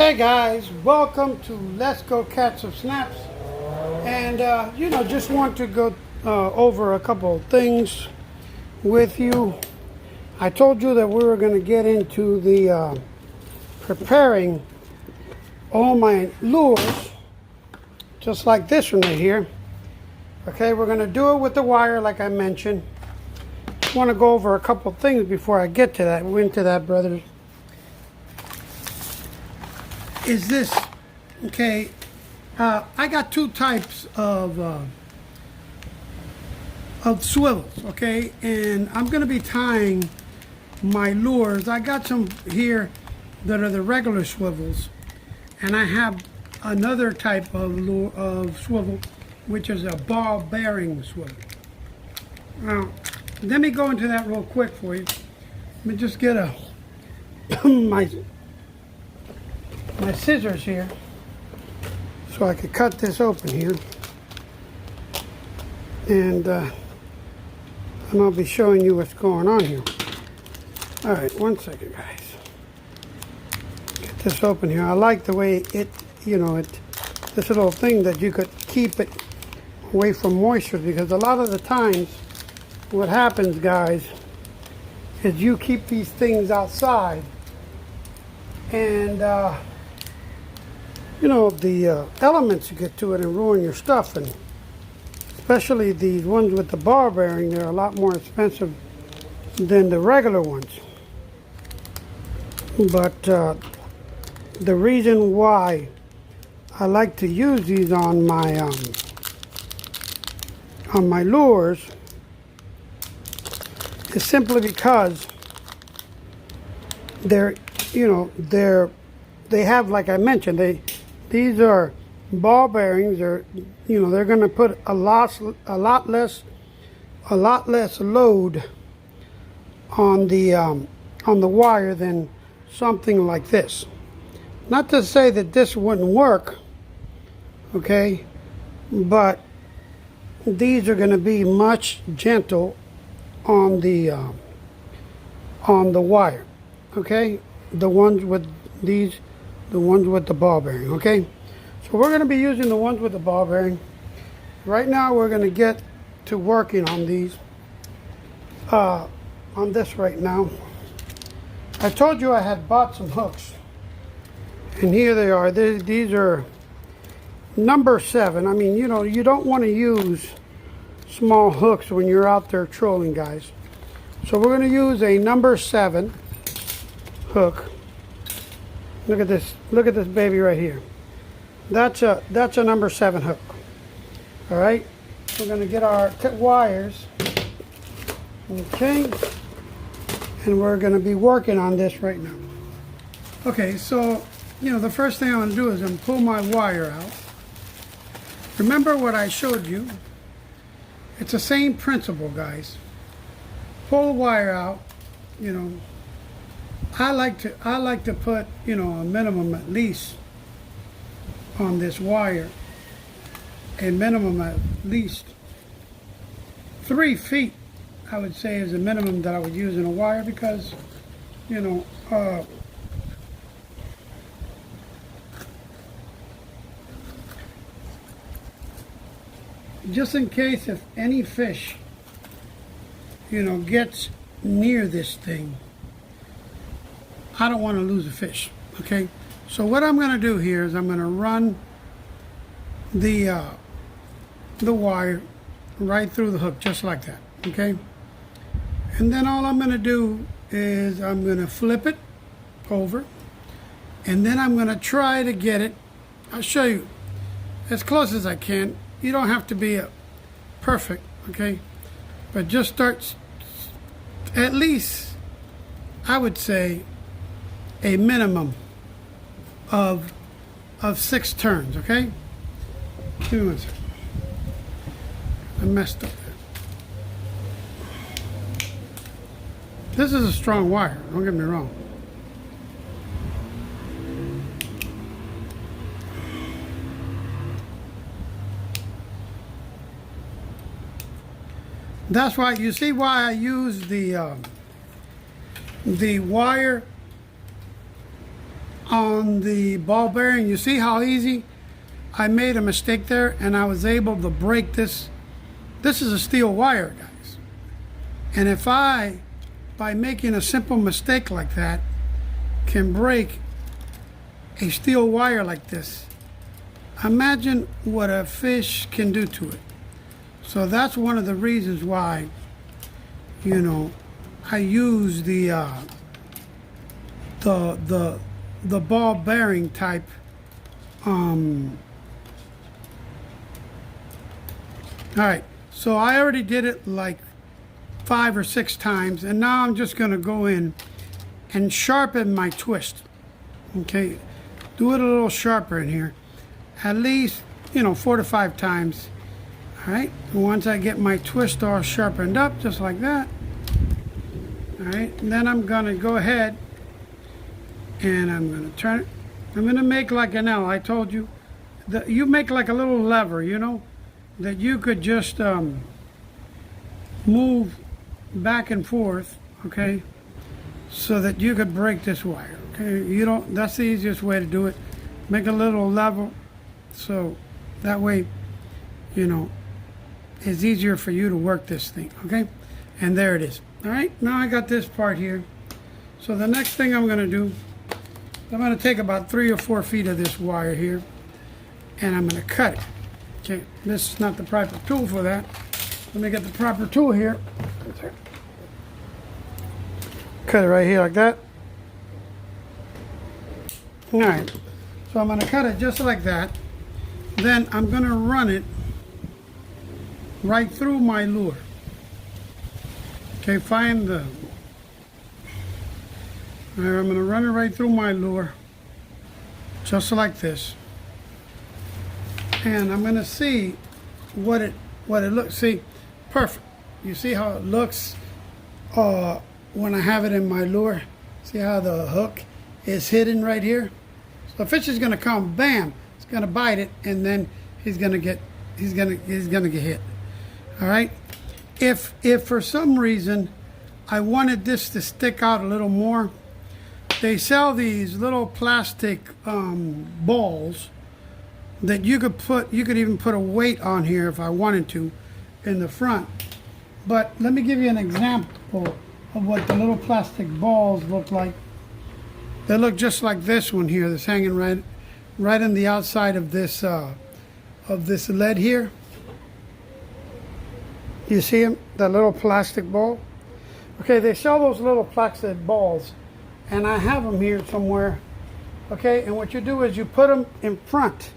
Hey guys, welcome to Let's Go Catch Some Snaps. And just want to go over a couple of things with you. I told you that we were going to get into the preparing all my lures, just like this one right here. Okay, we're going to do it with the wire, like I mentioned. I want to go over a couple of things before I get to that. We're into that, brothers. Is this okay? I got two types of swivels, okay, and I'm going to be tying my lures. I got some here that are the regular swivels, and I have another type of lure of swivel, which is a ball bearing swivel. Now, let me go into that real quick for you. Let me just get my scissors here so I could cut this open here, and I'll be showing you what's going on here. All right, one second, guys. Get this open here. I like the way this little thing that you could keep it away from moisture, because a lot of the times what happens, guys, is you keep these things outside, and the elements you get to it and ruin your stuff. And especially these ones with the ball bearing, they're a lot more expensive than the regular ones. But the reason why I like to use these on my lures is simply because they have, like I mentioned, these are ball bearings. They're going to put a lot less load on the wire than something like this. Not to say that this wouldn't work, okay, but these are going to be much gentle on the wire, okay. The ones with the ball bearing, okay? So we're going to be using the ones with the ball bearing. Right now we're going to get to working on these, on this right now. I told you I had bought some hooks, and here they are. These are number 7. I mean, you don't want to use small hooks when you're out there trolling, guys. So we're going to use a number 7 hook. Look at this baby right here. That's a number 7 hook. All right, we're going to get our wires, okay, and we're going to be working on this right now. Okay, so the first thing I'm going to do is I'm pull my wire out. Remember what I showed you? It's the same principle, guys. Pull the wire out. I like to put a minimum at least on this wire, a minimum at least 3 feet. I would say is the minimum that I would use in a wire, because just in case if any fish gets near this thing, I don't want to lose a fish, okay? So what I'm going to do here is I'm going to run the wire right through the hook, just like that, okay? And then all I'm going to do is I'm going to flip it over, and then I'm going to try to get it. I'll show you as close as I can. You don't have to be perfect, okay? But just start, at least, I would say, a minimum of 6 turns, okay? Give me one second. I messed up there. This is a strong wire, don't get me wrong. That's why, you see why I use the wire on the ball bearing. You see how easy I made a mistake there, and I was able to break this. This is a steel wire, guys. And if I, by making a simple mistake like that, can break a steel wire like this, imagine what a fish can do to it. So that's one of the reasons why, you know, I use the ball bearing type all right, so I already did it like 5 or 6 times, and now I'm just going to go in and sharpen my twist. Okay, do it a little sharper in here, at least, you know, 4 to 5 times. All right, and once I get my twist all sharpened up, just like that. All right, and then I'm going to go ahead and I'm going to turn it. I'm going to make like an L. I told you that you make like a little lever, you know, that you could just move back and forth, okay, so that you could break this wire. Okay, you don't, that's the easiest way to do it. Make a little level so that way, you know, it's easier for you to work this thing. Okay, and there it is. All right, now I got this part here. So the next thing I'm going to do, I'm going to take about 3 or 4 feet of this wire here, and I'm going to cut it. Okay, this is not the proper tool for that. Let me get the proper tool here. Cut it right here like that. All right, so I'm going to cut it just like that. Then I'm going to run it right through my lure. Okay, find the... All right, I'm going to run it right through my lure, just like this. And I'm going to see what it looks. See, perfect. You see how it looks when I have it in my lure. See how the hook is hidden right here. So the fish is going to come, bam, it's going to bite it, and then he's going to get hit. All right. If for some reason I wanted this to stick out a little more, they sell these little plastic balls that you could even put a weight on here if I wanted to in the front. But let me give you an example of what the little plastic balls look like. They look just like this one here that's hanging right in the outside of this lead here. You see them, that little plastic ball? Okay, they sell those little plastic balls, and I have them here somewhere. Okay, and what you do is you put them in front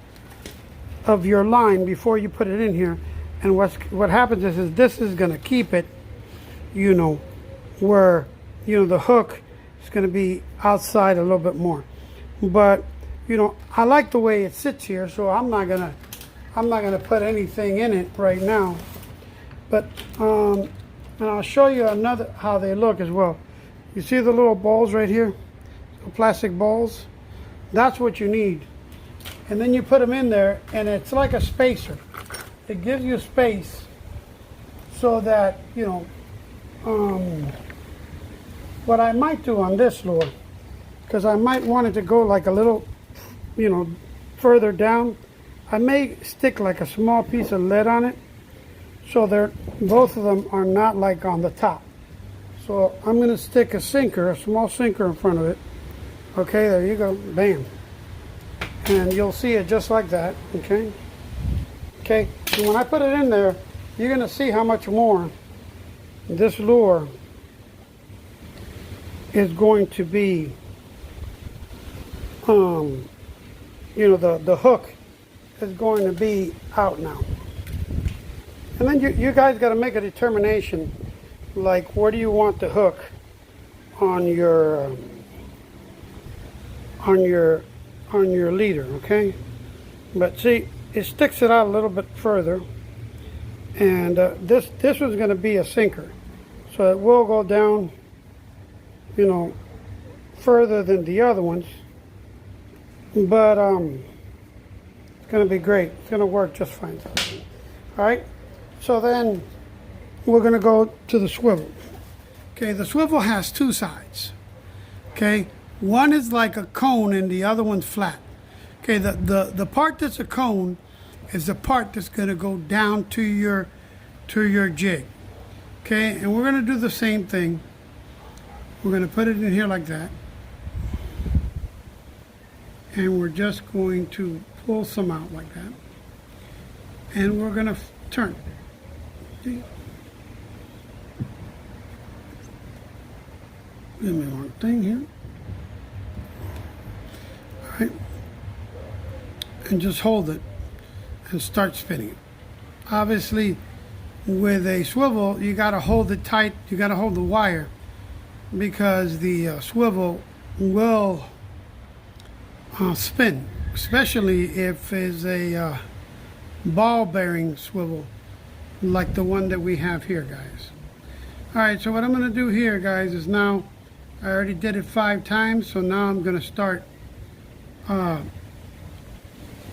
of your line before you put it in here, and what happens is this is going to keep it, you know, where, you know, the hook is going to be outside a little bit more. But, you know, I like the way it sits here, so I'm not gonna put anything in it right now. But and I'll show you another how they look as well. You see the little balls right here, the plastic balls? That's what you need. And then you put them in there, and it's like a spacer. It gives you space so that, you know, what I might do on this lure, because I might want it to go like a little, you know, further down, I may stick like a small piece of lead on it, so both of them are not like on the top. So I'm going to stick a small sinker in front of it. Okay, there you go, bam. And you'll see it just like that, okay? Okay, and when I put it in there, you're going to see how much more this lure is going to be, you know, the hook is going to be out now. And then you guys got to make a determination, like where do you want the hook on your leader, okay? But see, it sticks it out a little bit further, and this one's going to be a sinker, so it will go down, you know, further than the other ones. But it's going to be great. It's going to work just fine. All right. So then we're going to go to the swivel. Okay, the swivel has 2 sides. Okay, One is like a cone and the other one's flat. Okay, the part that's a cone is the part that's going to go down to your jig. Okay, and we're going to do the same thing. We're going to put it in here like that. And we're just going to pull some out like that. And we're going to turn. See? Give me one thing here. All right. And just hold it and start spinning it. Obviously, with a swivel, you got to hold it tight. You got to hold the wire because the swivel will spin, especially if it's a ball bearing swivel like the one that we have here, guys. All right, so what I'm going to do here, guys, is now I already did it 5 times, so now I'm going to start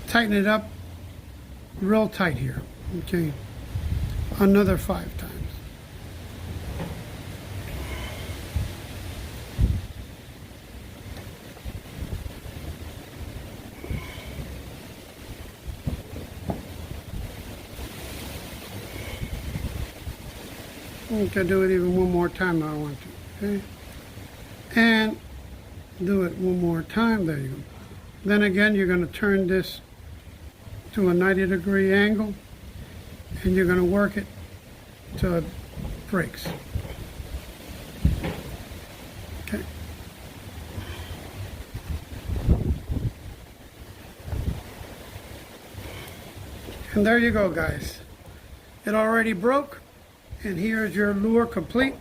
tighten it up real tight here. Okay, another 5 times. I can do it even one more time if I want to. Okay, and do it one more time. There you go. Then again, you're going to turn this to a 90-degree angle, and you're going to work it till it breaks. Okay. And there you go, guys. It already broke, and here's your lure complete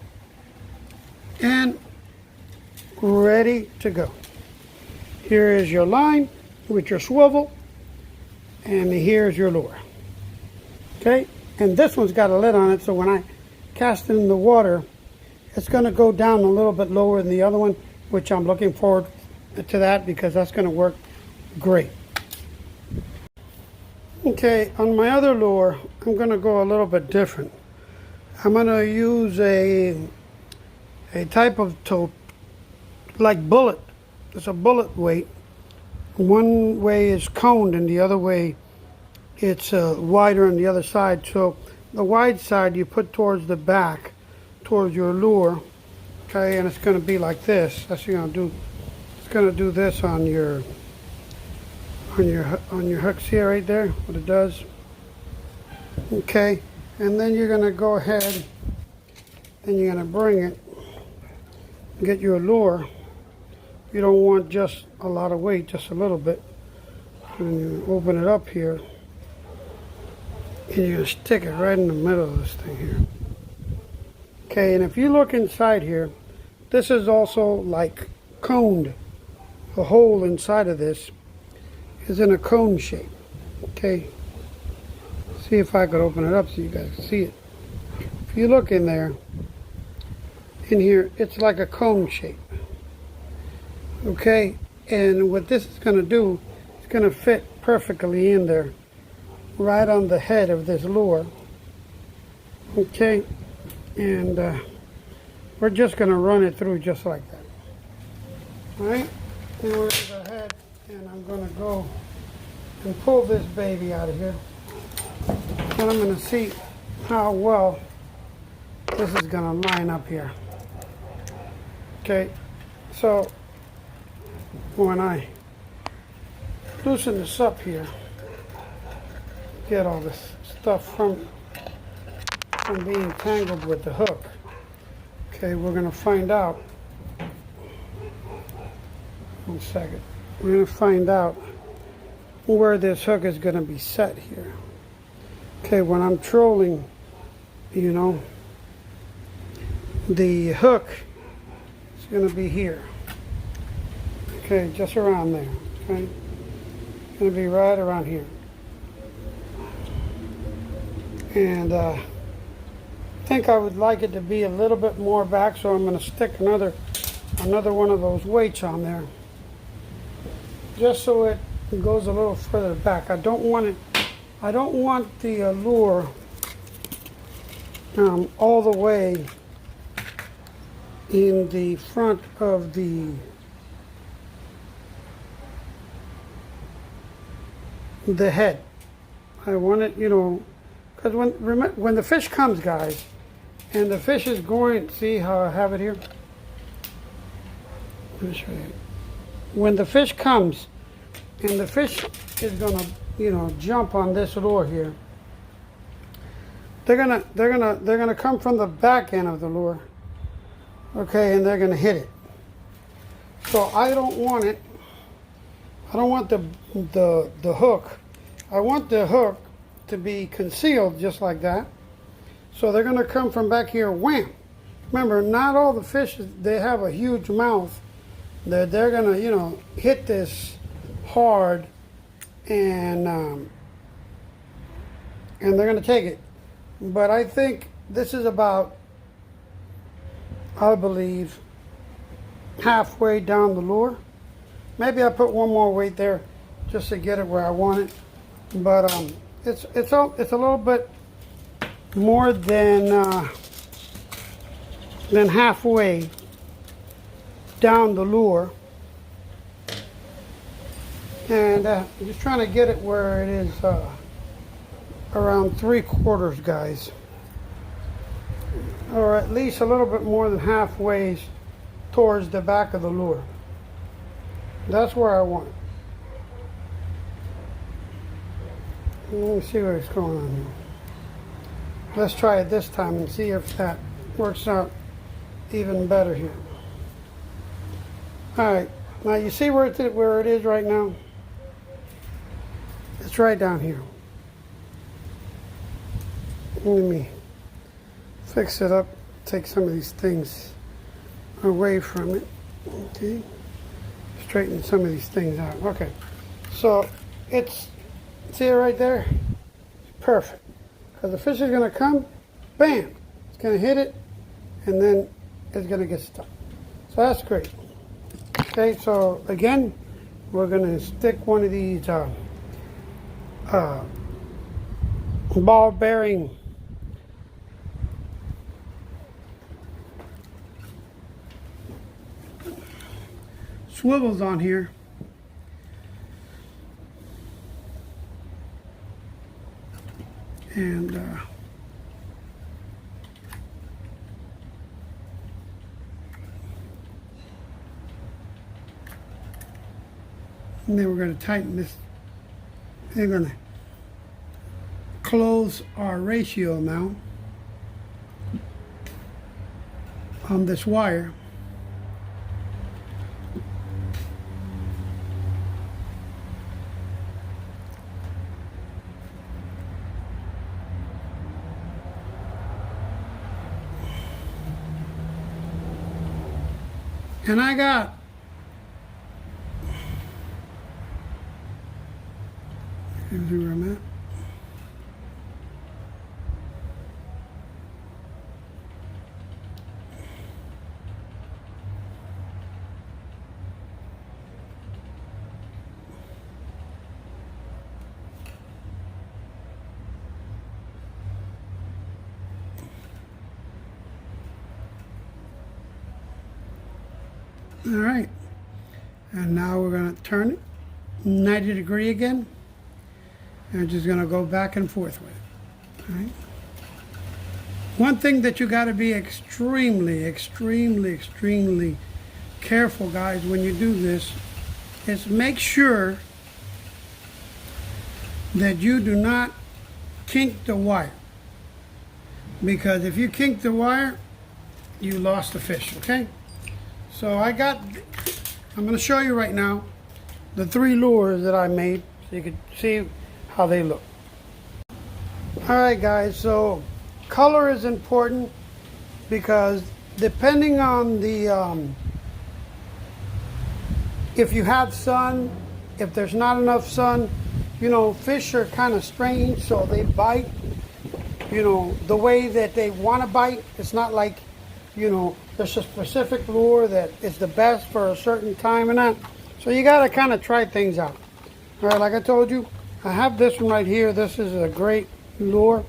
and ready to go. Here is your line with your swivel, and here's your lure. Okay, and this one's got a lid on it, so when I cast it in the water, it's going to go down a little bit lower than the other one, which I'm looking forward to that because that's going to work great. Okay, on my other lure, I'm going to go a little bit different. I'm going to use a type of tope like bullet. It's a bullet weight. One way is coned and the other way it's wider on the other side. So the wide side you put towards the back, towards your lure. Okay, and it's going to be like this. That's what you're going to do. It's going to do this on your hooks here, right there. What it does. Okay, and then you're going to go ahead and you're going to bring it. Get your lure. You don't want just a lot of weight, just a little bit. And you open it up here, and you're going to stick it right in the middle of this thing here. Okay, and if you look inside here, this is also like coned. The hole inside of this is in a cone shape. Okay, see if I could open it up so you guys can see it. If you look in there, in here, it's like a cone shape. Okay, and what this is going to do, it's going to fit perfectly in there, right on the head of this lure. Okay, and we're just going to run it through just like that. All right, and we're going to go ahead and I'm going to go and pull this baby out of here, and I'm going to see how well this is going to line up here. Okay, so when I loosen this up here, get all this stuff from being tangled with the hook. Okay, we're going to find out. One second. We're going to find out where this hook is going to be set here. Okay, when I'm trolling, you know, the hook is going to be here. Okay, just around there. Okay, it's going to be right around here. And I think I would like it to be a little bit more back, so I'm going to stick another one of those weights on there, just so it goes a little further back. I don't want the lure all the way in the front of the the head. I want it, because when the fish comes, guys, and the fish is going, see how I have it here? Let me show you. When the fish comes, and the fish is gonna, jump on this lure here, they're gonna come from the back end of the lure, okay, and they're gonna hit it. So I don't want it. I don't want the hook. I want the hook to be concealed just like that. So they're gonna come from back here, wham. Remember, not all the fish, they have a huge mouth. They're gonna, hit this hard, and they're gonna take it. But I think this is about, I believe, halfway down the lure. Maybe I put one more weight there just to get it where I want it. But it's a little bit more than halfway down the lure, and I'm just trying to get it where it is around 3/4, guys, or at least a little bit more than halfway towards the back of the lure. That's where I want it. Let me see what's going on here. Let's try it this time and see if that works out even better here. All right, now you see where it is right now? It's right down here. Let me fix it up, take some of these things away from it. Okay, straighten some of these things out. Okay, so see it right there? Perfect. Because the fish is going to come, bam, it's going to hit it, and then it's going to get stuck. So that's great. Okay, so again, we're going to stick one of these ball bearing swivels on here. And then we're going to tighten this. They're going to close our ratio now on this wire. And I got here's where I'm at. All right, and now we're going to turn it 90 degrees again, and just going to go back and forth with it. All right. One thing that you got to be extremely careful, guys, when you do this is make sure that you do not kink the wire, because if you kink the wire, you lost the fish. Okay. So I'm going to show you right now the 3 lures that I made so you can see how they look. Alright guys, so color is important because depending on the, if you have sun, if there's not enough sun, fish are kind of strange, so they bite, the way that they want to bite. It's not like, there's a specific lure that is the best for a certain time and that. So you got to kind of try things out. All right, like I told you, I have this one right here. This is a great lure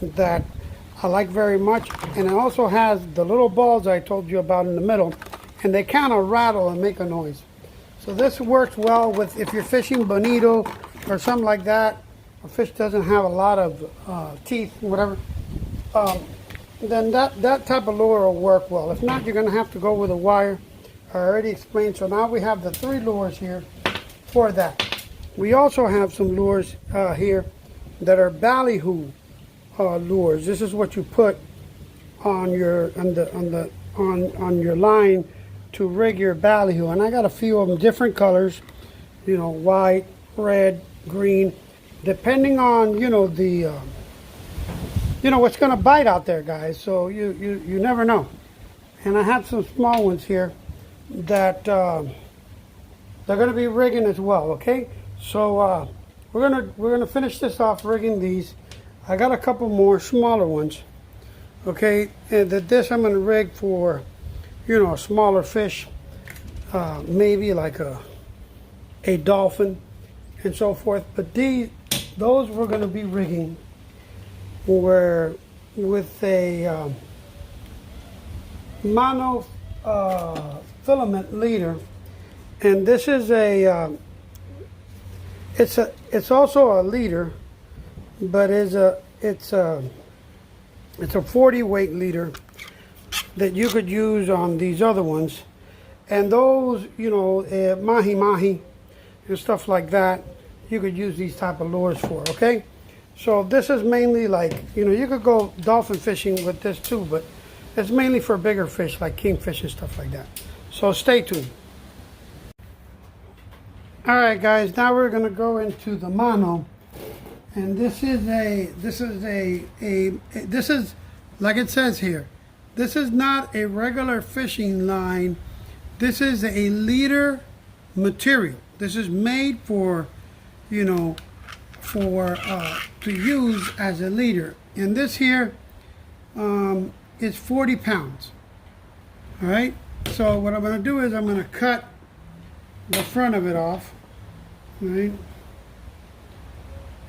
that I like very much. And it also has the little balls I told you about in the middle. And they kind of rattle and make a noise. So this works well with if you're fishing bonito or something like that, a fish doesn't have a lot of teeth, whatever, then that type of lure will work well. If not, you're going to have to go with a wire. I already explained. So now we have the 3 lures here for that. We also have some lures here that are ballyhoo lures. This is what you put on your on your line to rig your ballyhoo. And I got a few of them, different colors, you know, white, red, green, depending on, you know, the you know what's going to bite out there, guys. So you never know. And I have some small ones here that they're going to be rigging as well. Okay, so we're gonna finish this off rigging these. I got a couple more smaller ones. Okay, and this I'm going to rig for, you know, a smaller fish, maybe like a dolphin and so forth. But those we're going to be rigging where with a mono filament leader, and this is it's also a leader, but it's a 40 weight leader that you could use on these other ones, and those, you know, mahi mahi and stuff like that, you could use these type of lures for. Okay, so this is mainly like, you know, you could go dolphin fishing with this too, but it's mainly for bigger fish like kingfish and stuff like that. So stay tuned. All right, guys, now we're going to go into the mono, and this is like it says here. This is not a regular fishing line. This is a leader material. This is made for, you know, for to use as a leader. And this here is 40 pounds. All right. So what I'm going to do is I'm going to cut the front of it off. Right.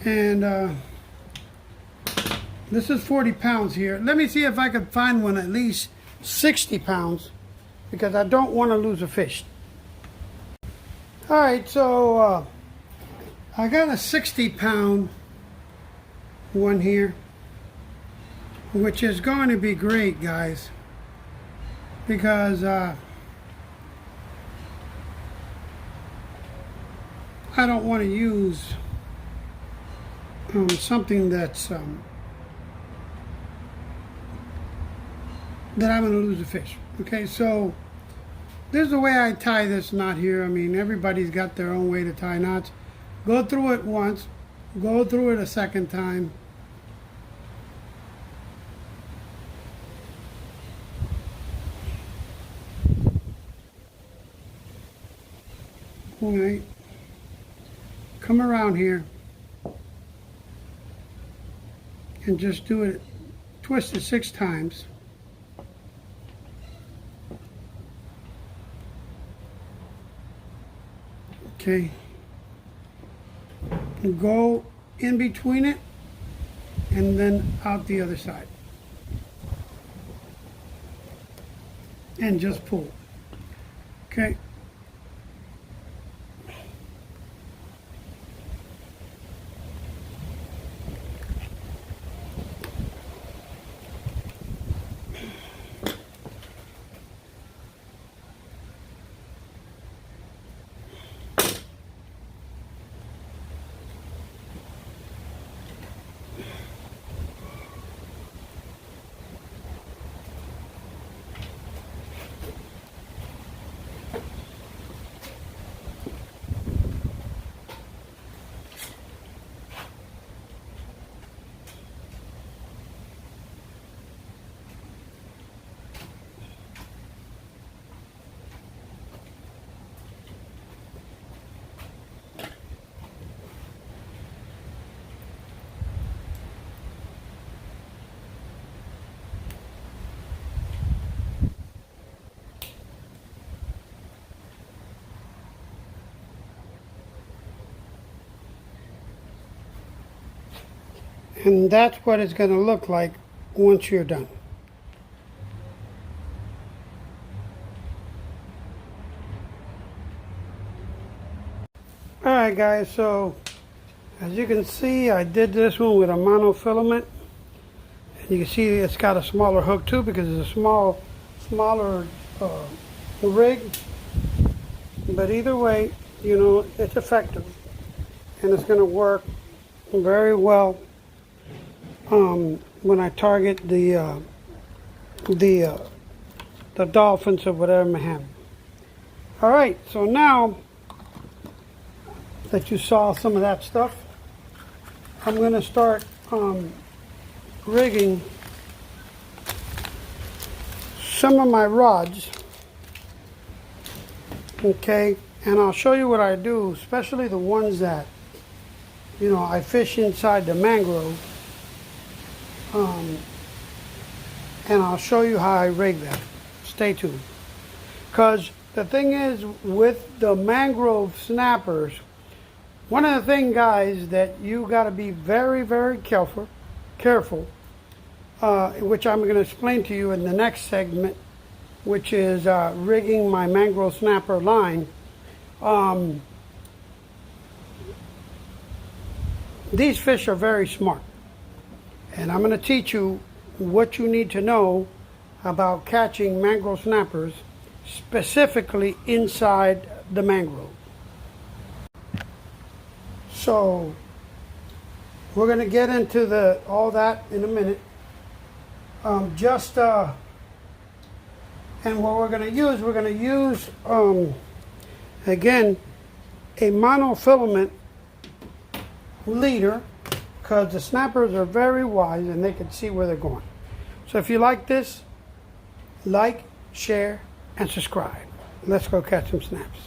And this is 40 pounds here. Let me see if I can find one at least 60 pounds, because I don't want to lose a fish. All right, so I got a 60-pound one here, which is going to be great, guys, because I don't want to use something that's that I'm going to lose a fish. Okay, so this is the way I tie this knot here. I mean, everybody's got their own way to tie knots. Go through it once, go through it a second time. All right, come around here and just do it, twist it 6 times. Okay, go in between it and then out the other side, and just pull. Okay. And that's what it's going to look like once you're done. Alright guys, so As you can see, I did this one with a monofilament. And you can see it's got a smaller hook too because it's a smaller rig. But either way, you know, it's effective. And it's going to work very well when I target the dolphins or whatever I have. All right, so now that you saw some of that stuff, I'm going to start rigging some of my rods, okay, and I'll show you what I do, especially the ones that, you know, I fish inside the mangrove, and I'll show you how I rig that. Stay tuned. Because the thing is, with the mangrove snappers, one of the things, guys, that you got to be very, very careful, which I'm going to explain to you in the next segment, which is rigging my mangrove snapper line. These fish are very smart, and I'm going to teach you what you need to know about catching mangrove snappers, specifically inside the mangrove. So we're going to get into all that in a minute. And what we're going to use, again, a monofilament leader, because the snappers are very wise and they can see where they're going. So if you like this, like, share, and subscribe. Let's go catch some snaps.